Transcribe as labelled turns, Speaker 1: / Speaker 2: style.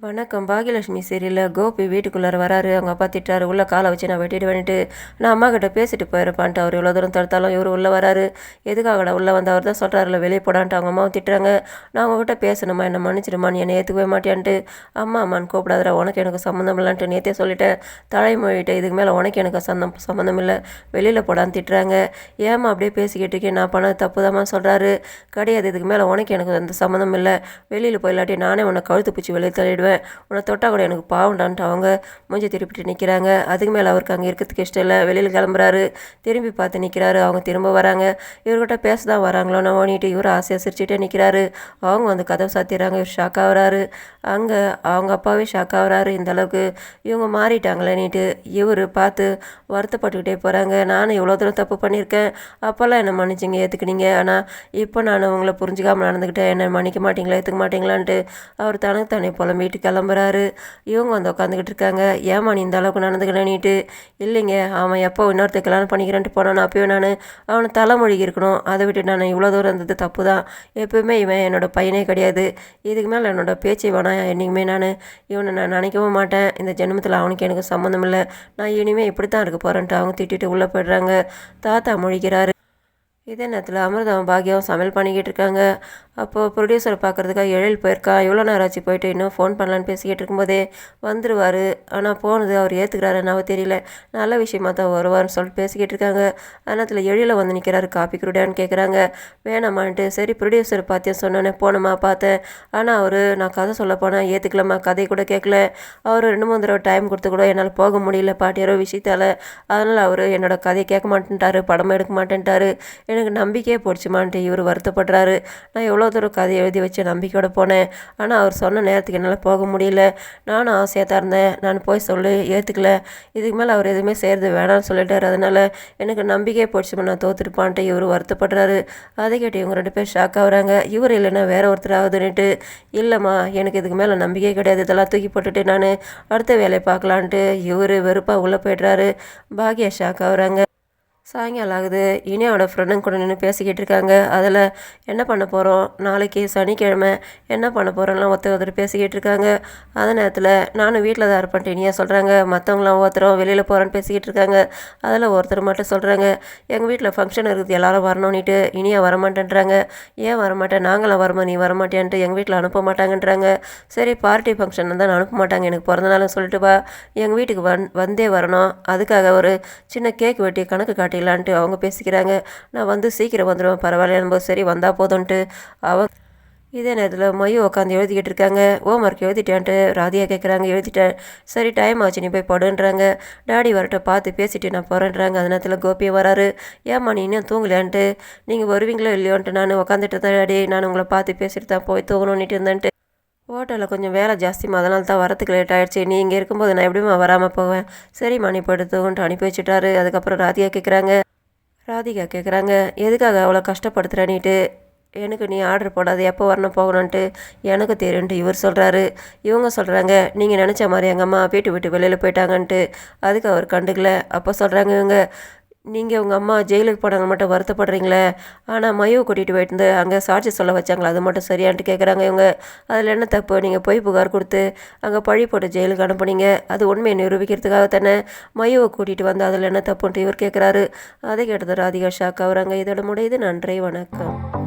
Speaker 1: வணக்கம். பாகியலட்சுமி சீரியலில் கோபி வீட்டுக்குள்ளார வராரு. அவங்க அப்பா திட்டுறாரு. உள்ளே காலை வச்சு நான் வெட்டிட்டு நான் அம்மா கிட்ட பேசிட்டு போயிருப்பான்ட்டு அவர் எவ்வளோ தூரம் தடுத்தாலும் இவர் உள்ளே வராரு. எதுக்காகடா உள்ளே வந்து அவர் தான் சொல்கிறாருல வெளியே போடான்ட்டு அவங்க அம்மாவும் திட்டுறாங்க. நான் உங்ககிட்ட பேசணுமா, என்னை மன்னிச்சிடுமா, நீ என்னை ஏற்றுக்கவே மாட்டேன்ட்டு அம்மான்னு கூப்பிடாதரா, உனக்கு எனக்கு சம்மந்தம் இல்லைன்ட்டு நேற்றே சொல்லிட்டேன், தலைமொழிகிட்ட இதுக்கு மேலே உனக்கு எனக்கு சம்மந்தம் இல்லை, வெளியில் போடான்னு திட்டுறாங்க. ஏமா அப்படியே பேசிக்கிட்டு இருக்கேன், நான் பண்ணது தப்பு தான் சொல்கிறாரு. கிடையாது, இதுக்கு மேலே உனக்கு எனக்கு அந்த சம்மந்தம் இல்லை, வெளியில் போயில்லாட்டி நானே உன்னை கழுத்து பிடிச்சி வெளியே தள்ளிடுவேன், உன்னை தொட்டால் கூட எனக்கு பாவண்டான்ட்டு அவங்க மூஞ்சி திருப்பிட்டு நிற்கிறாங்க. அதுக்கு மேலே அவருக்கு அங்கே இருக்கிறதுக்கு இஷ்டம் இல்லை. வெளியில் கிளம்புறாரு. திரும்பி பார்த்து நிற்கிறாரு. அவங்க திரும்ப வராங்க. இவர்கிட்ட பேச தான் வராங்களோ நான் ஓனிட்டு இவர் ஆசையாக சிரிச்சுட்டே நிற்கிறாரு. அவங்க வந்து கதவை சாத்திடுறாங்க. இவர் ஷாக் ஆகுறாரு. அங்கே அவங்க அப்பாவே ஷாக் ஆகுறாரு. இந்த அளவுக்கு இவங்க மாறிட்டாங்களேன்னுட்டு இவர் பார்த்து வருத்தப்பட்டுக்கிட்டே போகிறாங்க. நானும் இவ்வளோ தூரம் தப்பு பண்ணியிருக்கேன், அப்போல்லாம் என்னை மன்னிச்சிங்க, ஏற்றுக்கினீங்க, ஆனால் இப்போ நான் உங்களை புரிஞ்சுக்காமல் நடந்துக்கிட்டேன், என்னை மன்னிக்க மாட்டீங்களா, ஏற்றுக்க மாட்டீங்களான்ட்டு அவர் தனக்கு தானே புலம்பிட்டு கிளம்புறாரு. இவங்க வந்து உட்காந்துக்கிட்டு இருக்காங்க. ஏமா நீ இந்த அளவுக்கு நடந்துக்கலன்னுட்டு, இல்லைங்க அவன் எப்போ இன்னொருத்த கல்யாணம் பண்ணிக்கிறேன்ட்டு போனான்னு அப்போயே நான் அவனை தலைமொழிகி இருக்கணும், அதை விட்டு நான் இவ்வளோ தூரம் இருந்தது தப்பு தான், எப்போயுமே இவன் என்னோடய பையனே கிடையாது, இதுக்கு மேலே என்னோட பேச்சை வேணாம், என்றைக்குமே இவனை நான் நினைக்கவும் மாட்டேன், இந்த ஜென்மத்தில் அவனுக்கு எனக்கு சம்மந்தம் இல்லை, நான் இனிமேல் இப்படி தான் இருக்க போகிறேன்ட்டு அவங்க திட்டிட்டு உள்ளே போய்ட்றாங்க. தாத்தா முழிக்கிறாரு. இதே நேரத்தில் அமிர்தம் பாக்கியம் சமையல் பண்ணிக்கிட்டு இருக்காங்க. அப்போது ப்ரொடியூசரை பார்க்குறதுக்காக எழில் போயிருக்கா. எவ்வளோ நேரம் ஆச்சு போயிட்டு இன்னும் ஃபோன் பண்ணலான்னு பேசிக்கிட்டு இருக்கும்போதே வந்துடுவார். ஆனால் போனது அவர் ஏற்றுக்கிறாரு என்னவோ தெரியல, நல்ல விஷயமா தான் வருவார்னு சொல்லிட்டு பேசிக்கிட்டு இருக்காங்க. நேரத்தில் எழில வந்து நிற்கிறாரு. காப்பி குடியான்னு கேட்குறாங்க. வேணாமான்ட்டு சரி ப்ரொடியூசரை பார்த்தேன் சொன்னோன்னே போனோமா பார்த்தேன், ஆனால் அவர் நான் கதை சொல்ல போனேன் ஏற்றுக்கலாமா, கதை கூட கேட்கல, அவர் 2-3 தடவை டைம் கொடுத்து கூட என்னால் போக முடியல பாட்டியாரோ விஷயத்தால், அதனால் அவர் என்னோடய கதையை கேட்க மாட்டேன்ட்டார், படமும் எடுக்க மாட்டேன்ட்டார், எனக்கு நம்பிக்கையே போடுச்சுமான்ட்டு இவர் வருத்தப்படுறாரு. நான் எவ்வளோ தூரம் கதை எழுதி வச்சு நம்பிக்கையோடு போனேன், ஆனால் அவர் சொன்ன நேரத்துக்கு என்னால் போக முடியல, நானும் ஆசையாக தான் இருந்தேன், நான் போய் சொல்லி ஏற்றுக்கல, இதுக்கு மேலே அவர் எதுவுமே செய்கிறது வேணாம்னு சொல்லிட்டார், அதனால் எனக்கு நம்பிக்கையே போடுச்சுமா, நான் தோற்றுருப்பான்ட்டு இவர் வருத்தப்படுறாரு. அதை கேட்டு இவங்க 2 பேர் ஷாக் ஆகுறாங்க. இவர் இல்லைன்னா வேற ஒருத்தர் ஆகுதுன்னுட்டு, இல்லைம்மா எனக்கு இதுக்கு மேலே நம்பிக்கை கிடையாது, இதெல்லாம் தூக்கி போட்டுட்டு நான் அடுத்த வேலையை பார்க்கலான்ட்டு இவர் வெறுப்பாக உள்ளே போய்ட்றாரு. பாக்யா ஷாக் ஆகுறாங்க. சாயங்காலம் ஆகுது. இனியாவோட ஃப்ரெண்டுங்க கூட நின்று பேசிக்கிட்டு இருக்காங்க. அதில் என்ன பண்ண போகிறோம், நாளைக்கு சனிக்கிழமை என்ன பண்ண போகிறோம்லாம் ஒருத்தர் பேசிக்கிட்டு இருக்காங்க. அதே நேரத்தில் நானும் வீட்டில் தான் இருப்பேன்ட்டு இனியா சொல்கிறாங்க. மற்றவங்களாம் ஒருத்தரும் வெளியில் போகிறோன்னு பேசிக்கிட்டு இருக்காங்க. அதில் ஒருத்தர் மட்டும் சொல்கிறாங்க, எங்கள் வீட்டில் ஃபங்க்ஷன் இருக்குது, எல்லோரும் வரணும்னுட்டு. இனியா வரமாட்டேன்றாங்க. ஏன் வரமாட்டேன், நாங்களாம் வரமா நீ வரமாட்டேன்ட்டு எங்கள் வீட்டில் அனுப்ப மாட்டாங்கன்றாங்க. சரி பார்ட்டி ஃபங்க்ஷன் தான் அனுப்ப மாட்டாங்க, எனக்கு பிறந்தநாள்னு சொல்லிட்டு வா, எங்கள் வீட்டுக்கு வந்தே வரணும், அதுக்காக ஒரு சின்ன கேக் வெட்டி கணக்கு காட்டி இல்லான்ட்டு அவங்க பேசிக்கிறாங்க. நான் வந்து சீக்கிரம் வந்துடுவேன் பரவாயில்ல, சரி வந்தால் போதும்ன்ட்டு அவங்க. இதே நேரத்தில் மையம் உட்காந்து எழுதிக்கிட்டு இருக்காங்க. ஹோம்ஒர்க் எழுதிட்டேன்ட்டு ராதியா கேட்குறாங்க. எழுதிட்டேன், சரி டைம் ஆச்சு நீ போய் படுன்றாங்க. டாடி வரட்ட பார்த்து பேசிட்டு நான் போகிறேன்றாங்க. அந்த நேரத்தில் கோபியை வராரு. ஏம்மா நீ இன்னும் தூங்கலையான்ட்டு, நீங்கள் வருவீங்களோ இல்லையோன்ட்டு நான் உட்காந்துட்டு தான் டாடி, நான் உங்களை பார்த்து பேசிட்டு தான் போய் தூங்கணுன்னுட்டு இருந்தேன்ட்டு, ஹோட்டலில் கொஞ்சம் வேலை ஜாஸ்திமா, அதனால தான் வரத்துக்கு லேட் ஆகிடுச்சு, நீ இங்கே இருக்கும்போது நான் எப்படிமா வராமல் போவேன், சரிம்மா நீ படுத்துக்கிட்டு அனுப்பி வச்சுட்டாரு. அதுக்கப்புறம் ராதிகா கேட்குறாங்க எதுக்காக அவ்வளோ கஷ்டப்படுத்துகிறேன்னுட்டு, எனக்கு நீ ஆர்டர் போடாது, எப்போ வரணும் போகணுன்ட்டு எனக்கு தெரியுன்ட்டு இவர் சொல்கிறாரு. இவங்க சொல்கிறாங்க, நீங்கள் நினச்ச மாதிரி எங்கள் அம்மா வீட்டு விட்டு வெளியில் போயிட்டாங்கன்ட்டு. அதுக்கு அவர் கண்டுக்கல. அப்போ சொல்கிறாங்க இவங்க, நீங்கள் உங்கள் அம்மா ஜெயிலுக்கு போனாங்க மட்டும் வருத்தப்படுறீங்களே, ஆனால் மையவை கூட்டிகிட்டு போயிட்டு அங்கே சாட்சி சொல்ல வச்சாங்களா, அது மட்டும் சரியான்ட்டு கேட்குறாங்க இவங்க. அதில் என்ன தப்பு, நீங்கள் பொய் புகார் கொடுத்து அங்கே பழி போட்டு ஜெயிலுக்கு அனுப்புனீங்க, அது உண்மையை நிரூபிக்கிறதுக்காக தானே மையவை கூட்டிகிட்டு வந்து, அதில் என்ன தப்புன்ட்டு இவர் கேட்குறாரு. அதை கேட்டது ராதிகா ஷாக் ஆகுறாங்க. இதோட முடியுது. நன்றி, வணக்கம்.